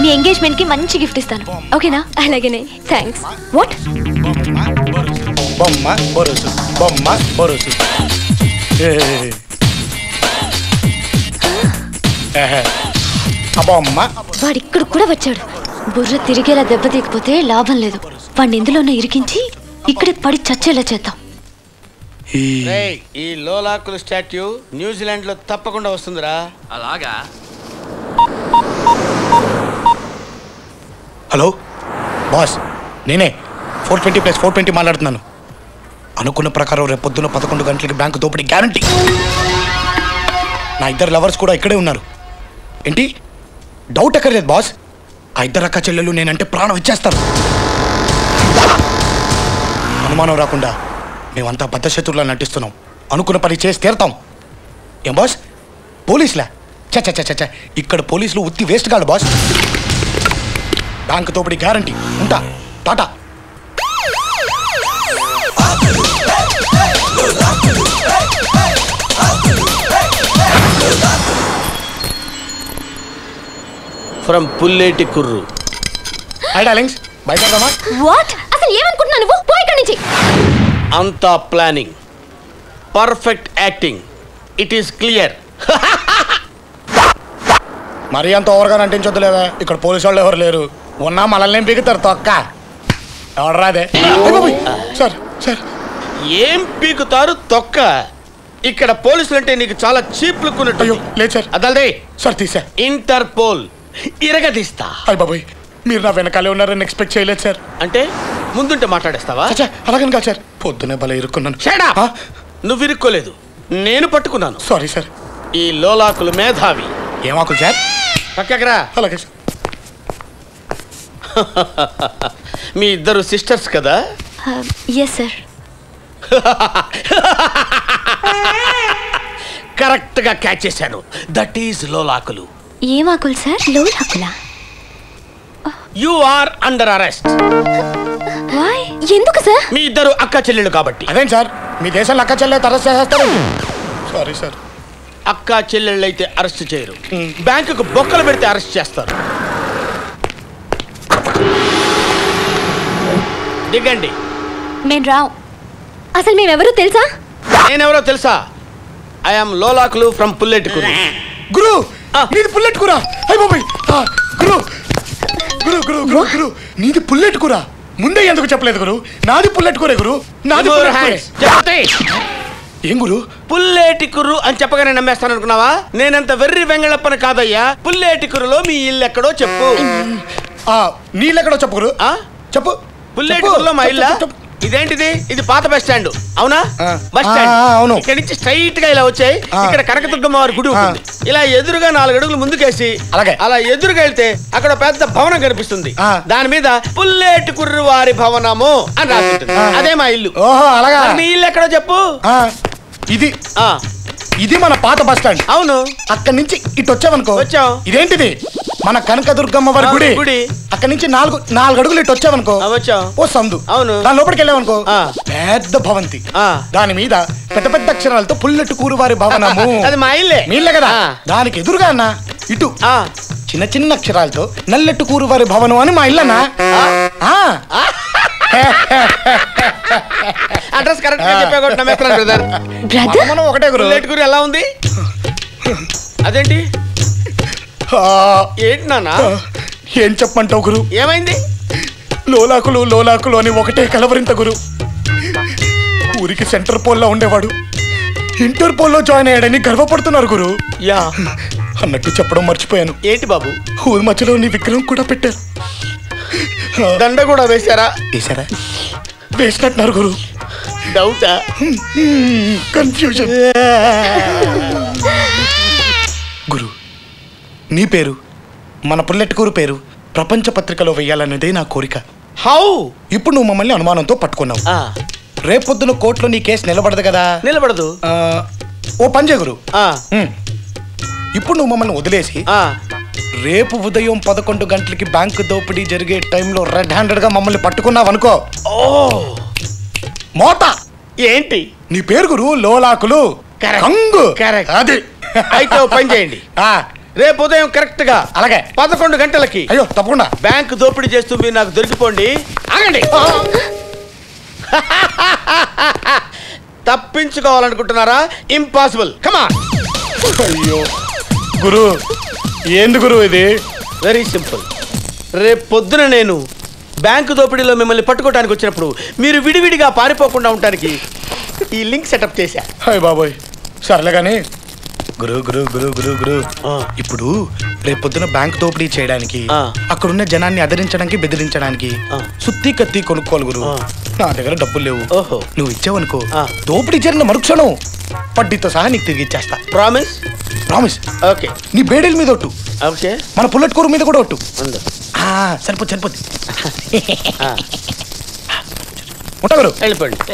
నీ ఎంగేజ్మెంట్ కి మంచి గిఫ్ట్ ఇస్తాను, ఓకేనా? అలాగేనే, థ్యాంక్స్. వాట్? బొమ్మ బొరుసు, బొమ్మ బొరుసు. బొమ్మ. వాడు ఇక్కడ కూడా వచ్చాడు. బుర్ర తిరిగేలా దెబ్బ తీయకపోతే లాభం లేదు. వాడిని ఎందులోనో ఇరికించి ఇక్కడే పడి చచ్చేలా చేద్దాం. ఈ లోలాకుల స్టాట్యూ న్యూజిలాండ్ లో తప్పకుండా వస్తుందిరా. అలాగా? హలో బాస్, నేనే 420+420 మాట్లాడుతున్నాను. అనుకున్న ప్రకారం రేపు పొద్దున్న 11 గంటలకి బ్యాంకు దోపిడీ గ్యారంటీ. నా ఇద్దరు లవర్స్ కూడా ఇక్కడే ఉన్నారు. ఏంటి డౌట్ ఎక్కర్లేదు బాస్, ఆ ఇద్దరు అక్క చెల్లెలు నేనంటే ప్రాణం ఇచ్చేస్తారు. అనుమానం రాకుండా మేమంతా బద్ధశత్రువులా నటిస్తున్నాం. అనుకున్న పని చేసి తీరుతాం. ఏం బాస్, పోలీసులా? చ ఇక్కడ పోలీసులు ఉత్తి వేస్ట్ కాదు బాస్. బ్యాంకు దోపిడీ గ్యారంటీ. ఉంటా, tata. From Pulleti Kurru. Hi darlings, బయటదామా? వాట్? అసలు ఏమనుకుంటున్నావు నువ్వు? పో ఇక్కడి నుంచి. అంతా planning, perfect acting, it is clear. మరీ అంత ఓవర్గా నటించొద్దు లేదా, ఇక్కడ పోలీసు వాళ్ళు ఎవరు లేరు. ఉన్నా మనల్ని పీకుతారు తొక్క. ఎవరు రాదే సార్. సార్ ఏం పీకుతారు తొక్క? ఇక్కడ పోలీసులు అంటే నీకు చాలా చీప్ లుక్ ఉన్నట్టు. అయ్యో లేదు సార్. అదల్దే సార్ తీసా. ఇంటర్పోల్ ఇరగదీస్తా. అయ్య బాబోయ్, మీరు నా వెనకాలే ఉన్నారని ఎక్స్పెక్ట్ చేయలేదు సార్. అంటే ముందుంటే మాట్లాడేస్తావా? అలాగని కాదు సార్, పొద్దునే భలే ఇరుక్కున్నాను. నువ్వు ఇరుక్కోలేదు, నేను పట్టుకున్నాను. Sorry sir. ఈ లోలాకులు మేధావి. ఏమాకులు సార్? పక్కకరా. అలాగే సార్. మీ ఇద్దరు సిస్టర్స్ కదా? Yes sir. కరెక్ట్ గా క్యాచ్ చేశాను. దట్ ఈస్ లోలాకులు. ఏం ఆకులు సార్? లోలాకులా? You are under arrest. ఎందుకు సార్? మీ ఇద్దరు అక్క చెల్లెళ్ళు కాబట్టి. అదేం సార్, మీ దేశంలో అక్క చెల్లె అరెస్ట్ చేసేస్తారు? Sorry sir. అక్క చెల్లెళ్ళు అయితే అరెస్ట్ చేయరు, బ్యాంకుకు బొక్కలు పెడితే అరెస్ట్ చేస్తారు. దిగండి. మేము రావు. అసలు మేమెవరో తెలుసా? నేనెవరో తెలుసా? I'm లోలాకులు from Pulleti కుర్రు. గురు, నీది పుల్లెట్ కూర. అయ్య బాబోయ్, గురు గురు గురు గురు గురు నీది పుల్లెట్ కూర. ముందే ఎందుకు చెప్పలేదు గురు? నాది పుల్లెట్ కూరే గురు, నాది. ఏం గురు? పుల్లేటి కుర్రు అని చెప్పగానే నమ్మేస్తాను అనుకున్నావా? నేనంత వెర్రి వెంగళప్పని కాదయ్యా. పుల్లేటి కుర్రులో మీ ఇల్లు ఎక్కడో చెప్పు. నీళ్ళెక్కడో చెప్పు గురు. చెప్పు. పుల్లేటి కుర్రులో మా ఇల్లా? ఇదేంటిది? ఇది పాత బస్ స్టాండ్ అవునా? Bus stand. అవును. ఇక్కడ నుంచి స్ట్రైట్ గా ఇలా వచ్చాయి. ఇక్కడ కనకదుర్గమ్మ వారి గుడి ఉంటుంది. ఇలా ఎదురుగా 4 అడుగులు ముందుకేసి అలా ఎదురుగా వెళ్తే అక్కడ పెద్ద భవనం కనిపిస్తుంది. దాని మీద పుల్లేటి కుర్రు వారి భవనము అని రాస్తుంటుంది. అదే మా ఇల్లు. ఓహో అలాగా. మీ ఇల్లు ఎక్కడో చెప్పు. ఇది ఇది మన పాత బస్ స్టాండ్. అవును. అక్కడి నుంచి ఇటు వచ్చావనుకో. వచ్చాం. ఇదేంటిది? మన కనకదుర్గమ్మ వారి గుడి. అక్కడి నుంచి 4 అడుగులు ఇటు వచ్చావనుకో. ఓ సందు. అవును. దాని లోపలికి వెళ్ళావనుకో పెద్ద భవంతి. దాని మీద పెద్ద పెద్ద అక్షరాలతో పుల్లెట్టు కూరు వారి భవనము. అది మా ఇల్లే. మీ ఇల్లే కదా. దానికి ఎదురుగా అన్న ఇటు చిన్న చిన్న అక్షరాలతో నల్లెట్టు కూరు వారి భవనం అని మా ఇల్లన్నా. అడ్రస్ కరెక్ట్ గా చెప్పా బ్రదర్. మనం ఒకటే గురు. పుల్లేటి కూర ఎలా ఉంది? అదేంటి? ఏంటి నాన్న? ఏం చెప్పమంటావు గురు? ఏమైంది? లోలాకులు లోలాకులు అని ఒకటే కలవరింత గురు. ఊరికి సెంటర్ పోల్లో ఉండేవాడు ఇంటర్ పోల్లో జాయిన్ అయ్యాడని గర్వపడుతున్నారు గురు. యా అన్నట్టు చెప్పడం మర్చిపోయాను. ఏంటి బాబు? ఊరి మధ్యలో నీ విగ్రహం కూడా పెట్టారు. దండ కూడా వేశారా? వేశారా? వేసినట్టున్నారు గురు. డౌటా? కన్ఫ్యూజన్. గురు, నీ పేరు మన పుల్లెట్టుకూరు పేరు ప్రపంచ పత్రికలో వెయ్యాలన్నదే నా కోరిక. హౌ? ఇప్పుడు నువ్వు మమ్మల్ని అనుమానంతో పట్టుకున్నావు. రేపొద్దున కోర్టులో నీ కేసు నిలబడదు కదా? నిలబడదు. ఓ పని చేయ గురు, ఇప్పుడు నువ్వు మమ్మల్ని వదిలేసి రేపు ఉదయం 11 గంటలకి బ్యాంకు దోపిడీ జరిగే టైంలో రెడ్ హ్యాండెడ్ గా మమ్మల్ని పట్టుకున్నావు అనుకో. మోత ఏంటి నీ పేరు గురు? లోలాకులు. అది అయితే ఓ పని చేయండి. రేపు ఉదయం కరెక్ట్ గా అలాగే 11 గంటలకి. అయ్యో తప్పకుండా. బ్యాంక్ దోపిడీ చేస్తూ మీరు నాకు దొరికిపోండి. ఆగండి. తప్పించుకోవాలనుకుంటున్నారా? ఇంపాసిబుల్. కమాన్. అయ్యో గురు, ఏంది గురు ఇది? Very simple. రేపు పొద్దున నేను బ్యాంకు దోపిడీలో మిమ్మల్ని పట్టుకోవడానికి వచ్చినప్పుడు మీరు విడివిడిగా పారిపోకుండా ఉండడానికి ఈ లింక్ సెటప్ చేశా. హాయ్ బాబోయ్, సర్లే కానీ గురు గురు గురు గురు గురు ఇప్పుడు రేపు పొద్దున బ్యాంక్ దోపిడీ చేయడానికి, అక్కడున్న జనాన్ని అదిరించడానికి, బెదిరించడానికి సుత్తి కత్తి కొనుక్కోవాలి గురు. నా దగ్గర డబ్బులు లేవు. ఓహో, నువ్వు ఇచ్చావనుకో దోపిడీ జరిగిన మరుక్షణం వడ్డీతో సహా నీకు తిరిగి ఇచ్చేస్తా. ప్రామిస్? ప్రామిస్. ఓకే. నీ బేడీల మీద ఒట్టు. ఓకే. మన పుల్లట్ కూర మీద కూడా ఒట్టు. సరిపోతుంది. సరిపోద్ది. ఉంటా గురు. వెళ్ళిపోండి.